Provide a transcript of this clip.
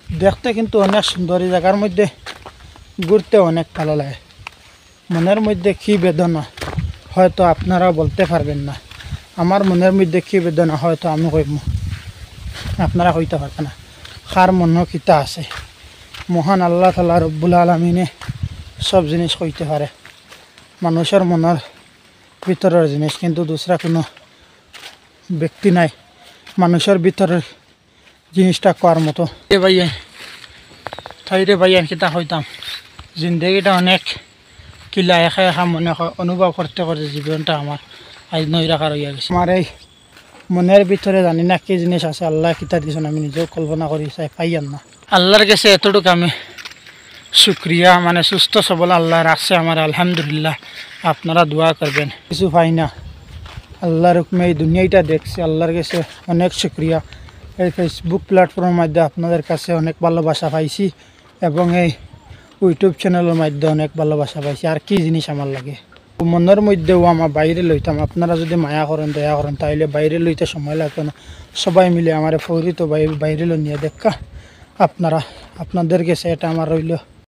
দেখতে কিন্তু অনেক সুন্দর, এই জায়গার মধ্যে ঘুরতে অনেক ভালো লাগে। মনের মধ্যে কী বেদনা হয়তো আপনারা বলতে পারবেন না, আমার মনের মধ্যে কী বেদনা হয়তো আমি কইব, আপনারা কইতে পারবেন না। কার মনও কিতা আছে, মহান আল্লাহ তাআলা রব্বুল আলামিনে সব জিনিস কইতে পারে, মানুষের মনের ভিতরের জিনিস, কিন্তু দুসরা কোনো ব্যক্তি নাই মানুষের ভিতরের জিনিসটা করার মতো। এ ভাইয়া ঠাইরে ভাইয়া কিতা হইতাম, জিন্দগিটা অনেক কিলা একা একা মনে অনুভব করতে করতে জীবনটা আমার আজ নই রাখার হইয়া গেছে। আমার এই মনের ভিতরে জানি না কি জিনিস আছে, আল্লাহ কিতা দিয়েছেন আমি নিজেও কল্পনা করি চাই পাইয়ান না। আল্লাহর কাছে এতটুকু আমি শুক্রিয়া, মানে সুস্থ সবল আল্লাহ রাখছে আমার, আলহামদুলিল্লাহ। আপনারা দোয়া করবেন। কিছু পাই না, আল্লাহর হুকমে এই দুনিয়াটা দেখছি, আল্লাহর কাছে অনেক শুক্রিয়া। এই ফেসবুক প্ল্যাটফর্মের মাধ্যমে আপনাদের কাছে অনেক ভালোবাসা পাইছি এবং এই ইউটিউব চ্যানেলের মাধ্যমে অনেক ভালোবাসা পাইছি। আর কি জিনিস আমার লাগে, মনের মধ্যেও আমার বাইরে লইতাম, আপনারা যদি মায়া করেন দয়া করেন তাইলে বাইরে লইতে সময় লাগতো না, সবাই মিলে আমার ফৌরি তো বাইরে নিয়ে দেখা আপনারা, আপনাদের কাছে এটা আমার রইল